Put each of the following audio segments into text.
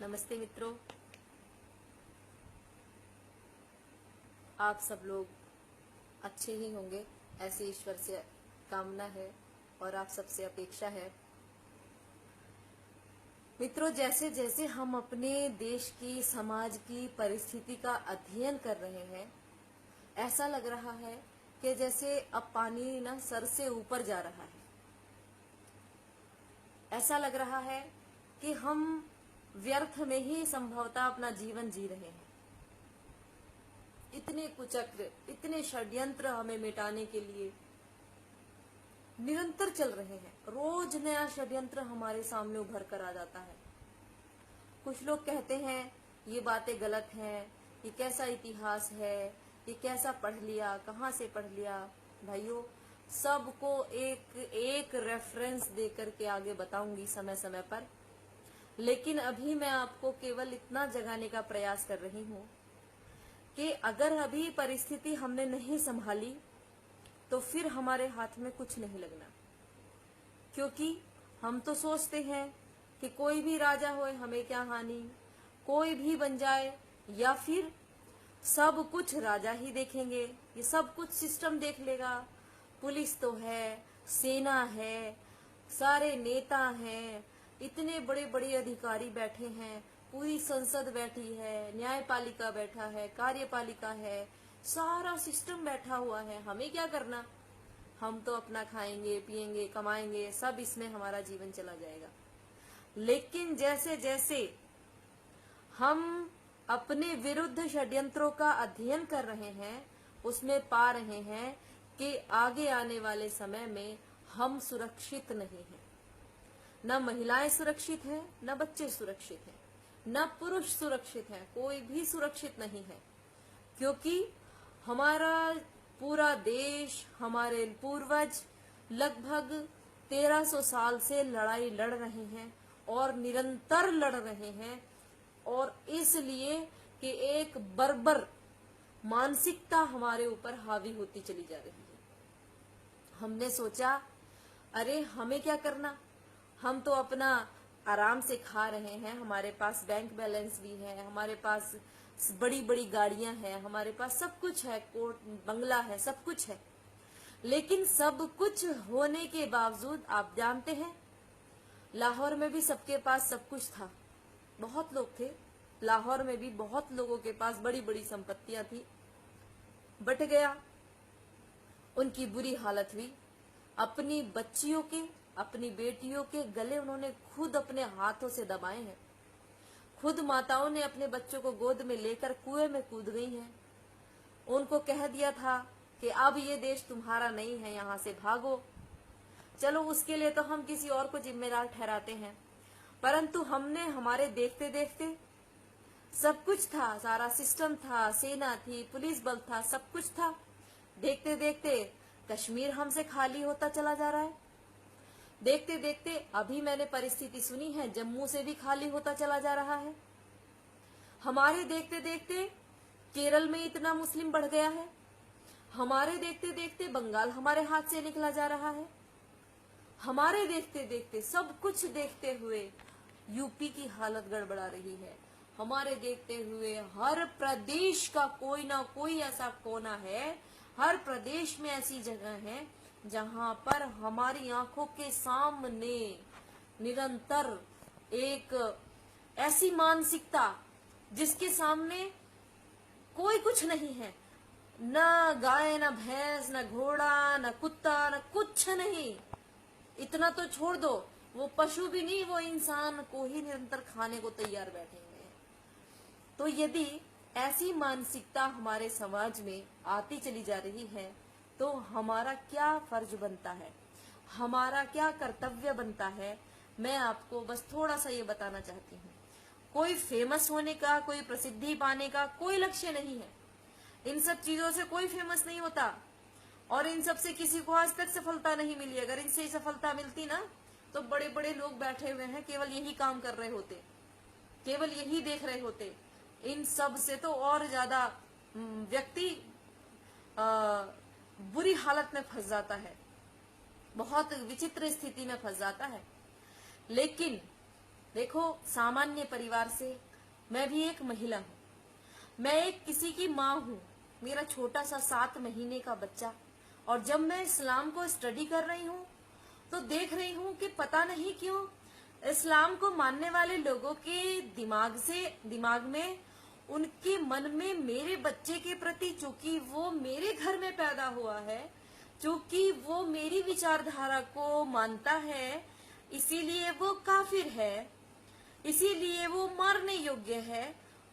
नमस्ते मित्रों, आप सब लोग अच्छे ही होंगे, ऐसी ईश्वर से कामना है और आप सबसे अपेक्षा है। मित्रों, जैसे जैसे हम अपने देश की, समाज की परिस्थिति का अध्ययन कर रहे हैं, ऐसा लग रहा है कि जैसे अब पानी ना सर से ऊपर जा रहा है। ऐसा लग रहा है कि हम व्यर्थ में ही संभवतः अपना जीवन जी रहे हैं। इतने कुचक्र, इतने षड्यंत्र हमें मिटाने के लिए निरंतर चल रहे हैं। रोज नया षड्यंत्र हमारे सामने उभर कर आ जाता है। कुछ लोग कहते हैं ये बातें गलत हैं, ये कैसा इतिहास है, ये कैसा पढ़ लिया, कहाँ से पढ़ लिया। भाइयों, सबको एक एक रेफरेंस देकर के आगे बताऊंगी समय समय पर, लेकिन अभी मैं आपको केवल इतना जगाने का प्रयास कर रही हूँ कि अगर अभी परिस्थिति हमने नहीं संभाली तो फिर हमारे हाथ में कुछ नहीं लगना। क्योंकि हम तो सोचते हैं कि कोई भी राजा होए हमें क्या हानि, कोई भी बन जाए या फिर सब कुछ राजा ही देखेंगे, ये सब कुछ सिस्टम देख लेगा। पुलिस तो है, सेना है, सारे नेता हैं, इतने बड़े बड़े अधिकारी बैठे हैं, पूरी संसद बैठी है, न्यायपालिका बैठा है, कार्यपालिका है, सारा सिस्टम बैठा हुआ है। हमें क्या करना, हम तो अपना खाएंगे, पिएंगे, कमाएंगे, सब इसमें हमारा जीवन चला जाएगा। लेकिन जैसे जैसे हम अपने विरुद्ध षड्यंत्रों का अध्ययन कर रहे हैं, उसमें पा रहे हैं कि आगे आने वाले समय में हम सुरक्षित नहीं हैं। न महिलाएं सुरक्षित हैं, न बच्चे सुरक्षित हैं, न पुरुष सुरक्षित हैं, कोई भी सुरक्षित नहीं है। क्योंकि हमारा पूरा देश, हमारे पूर्वज लगभग 1300 साल से लड़ाई लड़ रहे हैं और निरंतर लड़ रहे हैं, और इसलिए कि एक बर्बर मानसिकता हमारे ऊपर हावी होती चली जा रही है। हमने सोचा, अरे हमें क्या करना, हम तो अपना आराम से खा रहे हैं, हमारे पास बैंक बैलेंस भी है, हमारे पास बड़ी बड़ी गाड़ियां हैं, हमारे पास सब कुछ है, कोर्ट बंगला है, सब कुछ है। लेकिन सब कुछ होने के बावजूद आप जानते हैं, लाहौर में भी सबके पास सब कुछ था, बहुत लोग थे, लाहौर में भी बहुत लोगों के पास बड़ी बड़ी संपत्तियां थी। बट गया, उनकी बुरी हालत हुई। अपनी बच्चियों के, अपनी बेटियों के गले उन्होंने खुद अपने हाथों से दबाए हैं। खुद माताओं ने अपने बच्चों को गोद में लेकर कुएं में कूद गई हैं। उनको कह दिया था कि अब ये देश तुम्हारा नहीं है, यहाँ से भागो। चलो, उसके लिए तो हम किसी और को जिम्मेदार ठहराते हैं, परंतु हमने हमारे देखते देखते सब कुछ था, सारा सिस्टम था, सेना थी, पुलिस बल था, सब कुछ था। देखते देखते कश्मीर हमसे खाली होता चला जा रहा है। देखते देखते अभी मैंने परिस्थिति सुनी है, जम्मू से भी खाली होता चला जा रहा है। हमारे देखते देखते केरल में इतना मुस्लिम बढ़ गया है। हमारे देखते देखते बंगाल हमारे हाथ से निकला जा रहा है। हमारे देखते देखते, सब कुछ देखते हुए यूपी की हालत गड़बड़ा रही है। हमारे देखते हुए हर प्रदेश का कोई ना कोई ऐसा कोना है, हर प्रदेश में ऐसी जगह है जहां पर हमारी आंखों के सामने निरंतर एक ऐसी मानसिकता जिसके सामने कोई कुछ नहीं है, न गाय, न भैंस, न घोड़ा, न कुत्ता, न कुछ नहीं। इतना तो छोड़ दो, वो पशु भी नहीं, वो इंसान को ही निरंतर खाने को तैयार बैठे हुए हैं। तो यदि ऐसी मानसिकता हमारे समाज में आती चली जा रही है तो हमारा क्या फर्ज बनता है, हमारा क्या कर्तव्य बनता है, मैं आपको बस थोड़ा सा ये बताना चाहती हूँ। कोई फेमस होने का, कोई प्रसिद्धि पाने का कोई लक्ष्य नहीं है। इन सब चीजों से कोई फेमस नहीं होता और इन सब से किसी को आज तक सफलता नहीं मिली। अगर इनसे सफलता मिलती ना तो बड़े बड़े लोग बैठे हुए हैं, केवल यही काम कर रहे होते, केवल यही देख रहे होते। इन सब से तो और ज्यादा व्यक्ति बुरी हालत में फंस जाता है, बहुत विचित्र स्थिति में फंस जाता है। लेकिन देखो, सामान्य परिवार से मैं भी एक महिला हूँ। मैं एक किसी की माँ हूँ। मेरा छोटा सा 7 महीने का बच्चा, और जब मैं इस्लाम को स्टडी कर रही हूँ तो देख रही हूँ कि पता नहीं क्यों इस्लाम को मानने वाले लोगों के दिमाग में, उनके मन में मेरे बच्चे के प्रति, चूंकि वो मेरे घर में पैदा हुआ है, चूंकि वो मेरी विचारधारा को मानता है, इसीलिए वो काफिर है, इसीलिए वो मारने योग्य है,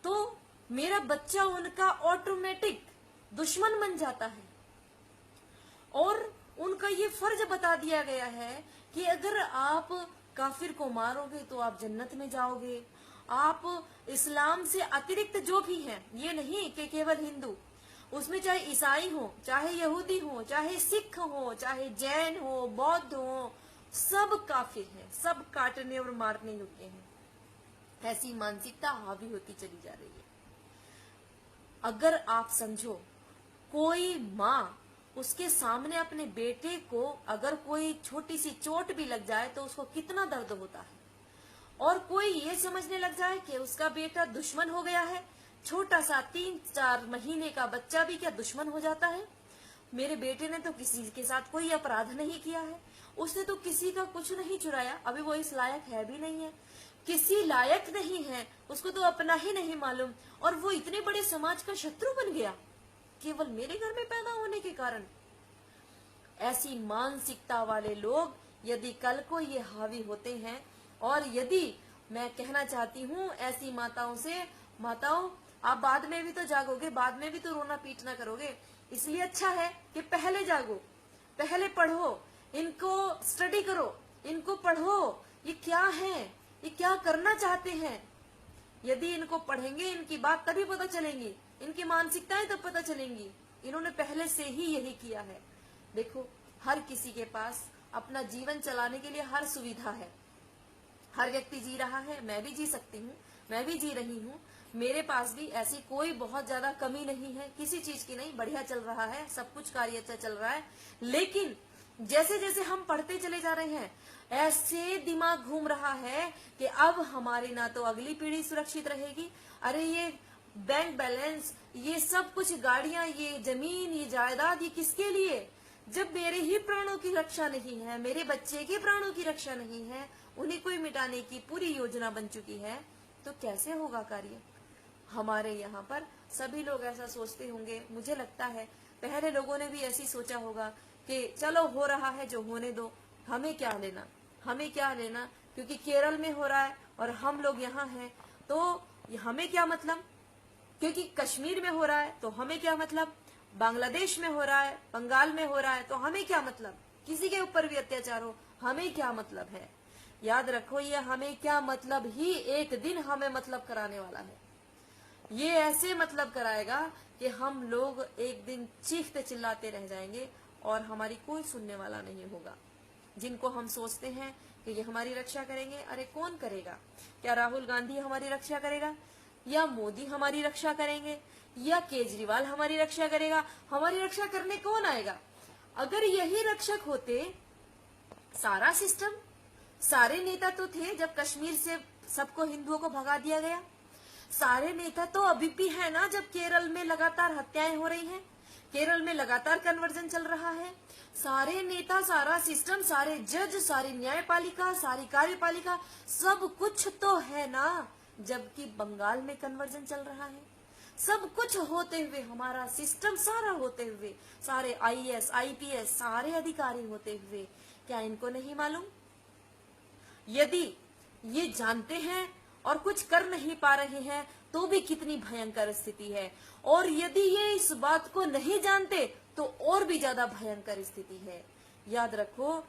तो मेरा बच्चा उनका ऑटोमेटिक दुश्मन बन जाता है। और उनका ये फर्ज बता दिया गया है कि अगर आप काफिर को मारोगे तो आप जन्नत में जाओगे। आप इस्लाम से अतिरिक्त जो भी हैं, ये नहीं कि केवल हिंदू, उसमें चाहे ईसाई हो, चाहे यहूदी हो, चाहे सिख हो, चाहे जैन हो, बौद्ध हो, सब काफिर हैं, सब काटने और मारने योग्य हैं। ऐसी मानसिकता हावी होती चली जा रही है। अगर आप समझो, कोई माँ उसके सामने अपने बेटे को अगर कोई छोटी सी चोट भी लग जाए तो उसको कितना दर्द होता है, और कोई ये समझने लग जाए कि उसका बेटा दुश्मन हो गया है, छोटा सा 3-4 महीने का बच्चा भी क्या दुश्मन हो जाता है। मेरे बेटे ने तो किसी के साथ कोई अपराध नहीं किया है, उसने तो किसी का कुछ नहीं चुराया, अभी वो इस लायक है भी नहीं है, किसी लायक नहीं है, उसको तो अपना ही नहीं मालूम, और वो इतने बड़े समाज का शत्रु बन गया केवल मेरे घर में पैदा होने के कारण। ऐसी मानसिकता वाले लोग यदि कल को ये हावी होते हैं, और यदि मैं कहना चाहती हूँ ऐसी माताओं से, माताओं आप बाद में भी तो जागोगे, बाद में भी तो रोना पीटना करोगे, इसलिए अच्छा है कि पहले जागो, पहले पढ़ो, इनको स्टडी करो, इनको पढ़ो, ये क्या है, ये क्या करना चाहते हैं। यदि इनको पढ़ेंगे, इनकी बात तभी पता चलेंगी, इनकी मानसिकताएं तब पता चलेंगी। इन्होंने पहले से ही यही किया है। देखो, हर किसी के पास अपना जीवन चलाने के लिए हर सुविधा है, हर व्यक्ति जी रहा है, मैं भी जी सकती हूँ, मैं भी जी रही हूँ, मेरे पास भी ऐसी कोई बहुत ज्यादा कमी नहीं है, किसी चीज की नहीं, बढ़िया चल रहा है, सब कुछ कार्य अच्छा चल रहा है। लेकिन जैसे जैसे हम पढ़ते चले जा रहे हैं, ऐसे दिमाग घूम रहा है कि अब हमारी ना तो अगली पीढ़ी सुरक्षित रहेगी, अरे ये बैंक बैलेंस, ये सब कुछ गाड़ियां, ये जमीन, ये जायदाद, ये किसके लिए, जब मेरे ही प्राणों की रक्षा नहीं है, मेरे बच्चे के प्राणों की रक्षा नहीं है, उन्हीं को ही मिटाने की पूरी योजना बन चुकी है, तो कैसे होगा कार्य। हमारे यहाँ पर सभी लोग ऐसा सोचते होंगे, मुझे लगता है पहले लोगों ने भी ऐसी सोचा होगा कि चलो हो रहा है जो होने दो, हमें क्या लेना, हमें क्या लेना, क्योंकि केरल में हो रहा है और हम लोग यहाँ हैं तो हमें क्या मतलब, क्योंकि कश्मीर में हो रहा है तो हमें क्या मतलब, बांग्लादेश में हो रहा है, बंगाल में हो रहा है तो हमें क्या मतलब, किसी के ऊपर भी अत्याचार हो, हमें क्या मतलब है। याद रखो, ये हमें क्या मतलब ही एक दिन हमें मतलब कराने वाला है। ये ऐसे मतलब कराएगा कि हम लोग एक दिन चीखते चिल्लाते रह जाएंगे और हमारी कोई सुनने वाला नहीं होगा। जिनको हम सोचते हैं कि ये हमारी रक्षा करेंगे, अरे कौन करेगा। क्या राहुल गांधी हमारी रक्षा करेगा, या मोदी हमारी रक्षा करेंगे, या केजरीवाल हमारी रक्षा करेगा। हमारी रक्षा करने कौन आएगा। अगर यही रक्षक होते, सारा सिस्टम, सारे नेता तो थे जब कश्मीर से सबको, हिंदुओं को भगा दिया गया, सारे नेता तो अभी भी है ना, जब केरल में लगातार हत्याएं हो रही हैं, केरल में लगातार कन्वर्जन चल रहा है, सारे नेता, सारा सिस्टम, सारे जज, सारी न्यायपालिका, सारी कार्यपालिका, सब कुछ तो है ना। जबकि बंगाल में कन्वर्जन चल रहा है, सब कुछ होते हुए, हमारा सिस्टम सारा होते हुए, सारे आईएएस, आईपीएस, सारे अधिकारी होते हुए, क्या इनको नहीं मालूम। यदि ये जानते हैं और कुछ कर नहीं पा रहे हैं तो भी कितनी भयंकर स्थिति है, और यदि ये इस बात को नहीं जानते तो और भी ज्यादा भयंकर स्थिति है। याद रखो,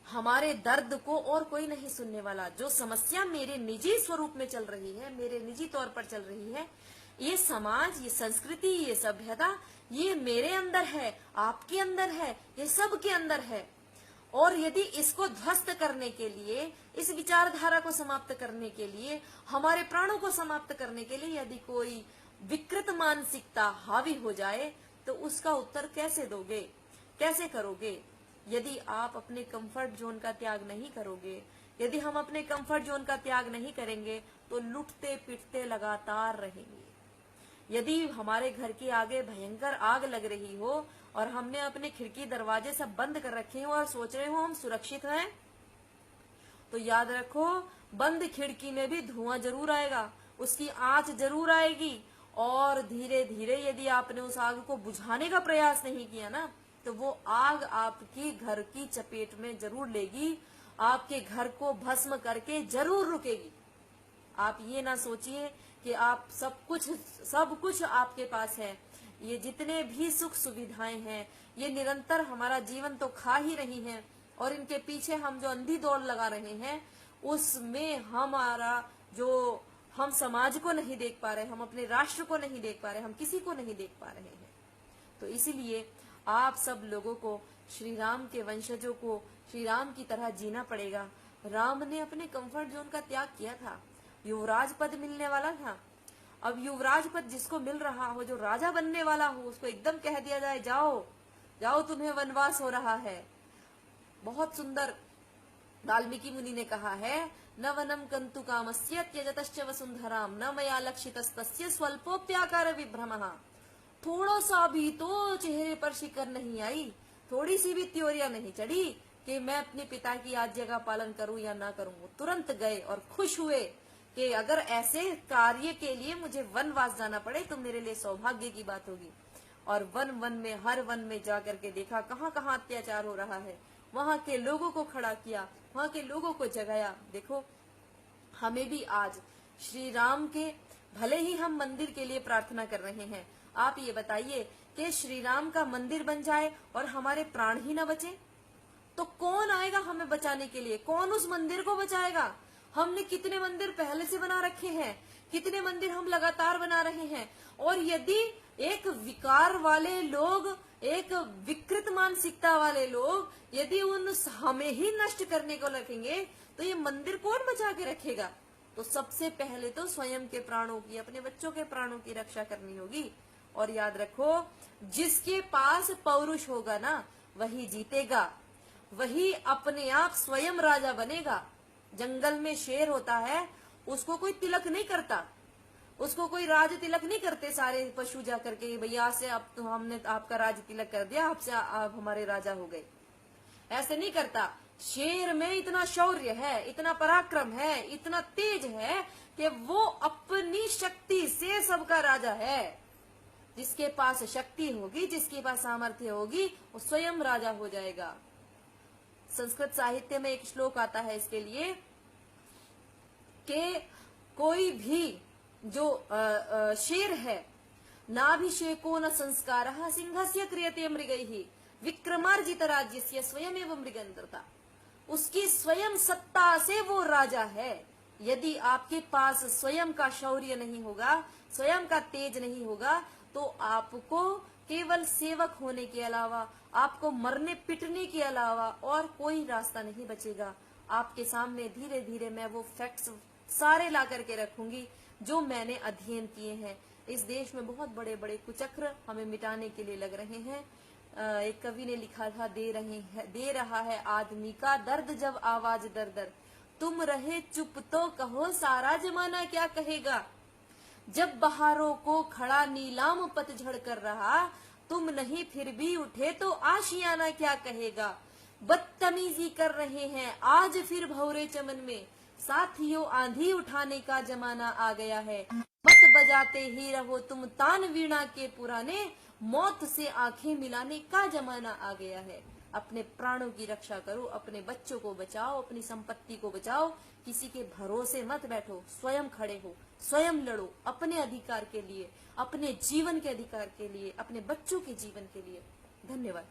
हमारे दर्द को और कोई नहीं सुनने वाला। जो समस्या मेरे निजी स्वरूप में चल रही है, मेरे निजी तौर पर चल रही है, ये समाज, ये संस्कृति, ये सभ्यता, ये मेरे अंदर है, आपके अंदर है, ये सबके अंदर है। और यदि इसको ध्वस्त करने के लिए, इस विचारधारा को समाप्त करने के लिए, हमारे प्राणों को समाप्त करने के लिए यदि कोई विकृत मानसिकता हावी हो जाए तो उसका उत्तर कैसे दोगे, कैसे करोगे। यदि आप अपने कंफर्ट जोन का त्याग नहीं करोगे, यदि हम अपने कंफर्ट जोन का त्याग नहीं करेंगे तो लुटते पिटते लगातार रहेंगे। यदि हमारे घर के आगे भयंकर आग लग रही हो और हमने अपने खिड़की दरवाजे सब बंद कर रखे हो और सोच रहे हो हम सुरक्षित हैं, तो याद रखो बंद खिड़की में भी धुआं जरूर आएगा, उसकी आंच जरूर आएगी, और धीरे धीरे यदि आपने उस आग को बुझाने का प्रयास नहीं किया ना, तो वो आग आपकी घर की चपेट में जरूर लेगी, आपके घर को भस्म करके जरूर रुकेगी। आप ये ना सोचिए कि आप सब कुछ आपके पास है। ये जितने भी सुख सुविधाएं हैं ये निरंतर हमारा जीवन तो खा ही रही हैं, और इनके पीछे हम जो अंधी दौड़ लगा रहे हैं उसमें हमारा जो हम समाज को नहीं देख पा रहे, हम अपने राष्ट्र को नहीं देख पा रहे, हम किसी को नहीं देख पा रहे हैं। तो इसीलिए आप सब लोगों को, श्री राम के वंशजों को श्री राम की तरह जीना पड़ेगा। राम ने अपने कंफर्ट जोन का त्याग किया था, युवराज पद मिलने वाला था। अब युवराज पद जिसको मिल रहा हो, जो राजा बनने वाला हो, उसको एकदम कह दिया जाए जाओ जाओ तुम्हें वनवास हो रहा है। बहुत सुंदर वाल्मीकि मुनि ने कहा है, न वनम कंतु कामस्य त्यजतश्च वसुंधराम न मया लक्षितस्तस्य स्वल्पोप्याकार विभ्रमः। थोड़ा सा भी तो चेहरे पर शिकर नहीं आई, थोड़ी सी भी त्योरिया नहीं चढ़ी कि मैं अपने पिता की आज्ञा का पालन करूं या ना करूं। वो तुरंत गए और खुश हुए कि अगर ऐसे कार्य के लिए मुझे वनवास जाना पड़े तो मेरे लिए सौभाग्य की बात होगी। और वन में हर वन में जाकर के देखा कहाँ कहाँ अत्याचार हो रहा है, वहां के लोगों को खड़ा किया, वहां के लोगों को जगाया। देखो हमें भी आज श्री राम के, भले ही हम मंदिर के लिए प्रार्थना कर रहे हैं, आप ये बताइए कि श्री राम का मंदिर बन जाए और हमारे प्राण ही न बचे तो कौन आएगा हमें बचाने के लिए? कौन उस मंदिर को बचाएगा? हमने कितने मंदिर पहले से बना रखे हैं, कितने मंदिर हम लगातार बना रहे हैं। और यदि एक विकार वाले लोग, एक विकृत मानसिकता वाले लोग यदि उन हमें ही नष्ट करने को रखेंगे तो ये मंदिर कौन बचा के रखेगा? तो सबसे पहले तो स्वयं के प्राणों की, अपने बच्चों के प्राणों की रक्षा करनी होगी। और याद रखो, जिसके पास पौरुष होगा ना वही जीतेगा, वही अपने आप स्वयं राजा बनेगा। जंगल में शेर होता है, उसको कोई तिलक नहीं करता, उसको कोई राज तिलक नहीं करते सारे पशु जा करके, भैया से अब तो हमने आपका राज तिलक कर दिया, आपसे आप हमारे राजा हो गए, ऐसे नहीं करता। शेर में इतना शौर्य है, इतना पराक्रम है, इतना तेज है कि वो अपनी शक्ति से सबका राजा है। जिसके पास शक्ति होगी, जिसके पास सामर्थ्य होगी, वो स्वयं राजा हो जाएगा। संस्कृत साहित्य में एक श्लोक आता है इसके लिए कि कोई भी जो शेर है, नाभिषेको न संस्कारः सिंहस्य क्रियते मृगैः विक्रमार्जित राज्यस्य स्वयमेव मृगेन्द्रता। उसकी स्वयं सत्ता से वो राजा है। यदि आपके पास स्वयं का शौर्य नहीं होगा, स्वयं का तेज नहीं होगा, तो आपको केवल सेवक होने के अलावा, आपको मरने पिटने के अलावा और कोई रास्ता नहीं बचेगा। आपके सामने धीरे धीरे मैं वो फैक्ट्स सारे ला करके रखूंगी जो मैंने अध्ययन किए हैं। इस देश में बहुत बड़े बड़े कुचक्र हमें मिटाने के लिए लग रहे हैं। एक कवि ने लिखा था, दे रहा है आदमी का दर्द जब आवाज दर दर, तुम रहे चुप तो कहो सारा जमाना क्या कहेगा। जब बहारों को खड़ा नीलाम पतझड़ कर रहा, तुम नहीं फिर भी उठे तो आशियाना क्या कहेगा। बदतमीजी कर रहे हैं आज फिर भौरे चमन में, साथियों आंधी उठाने का जमाना आ गया है। मत बजाते ही रहो तुम तान वीणा के पुराने, मौत से आंखें मिलाने का जमाना आ गया है। अपने प्राणों की रक्षा करो, अपने बच्चों को बचाओ, अपनी संपत्ति को बचाओ, किसी के भरोसे मत बैठो, स्वयं खड़े हो, स्वयं लड़ो अपने अधिकार के लिए, अपने जीवन के अधिकार के लिए, अपने बच्चों के जीवन के लिए। धन्यवाद।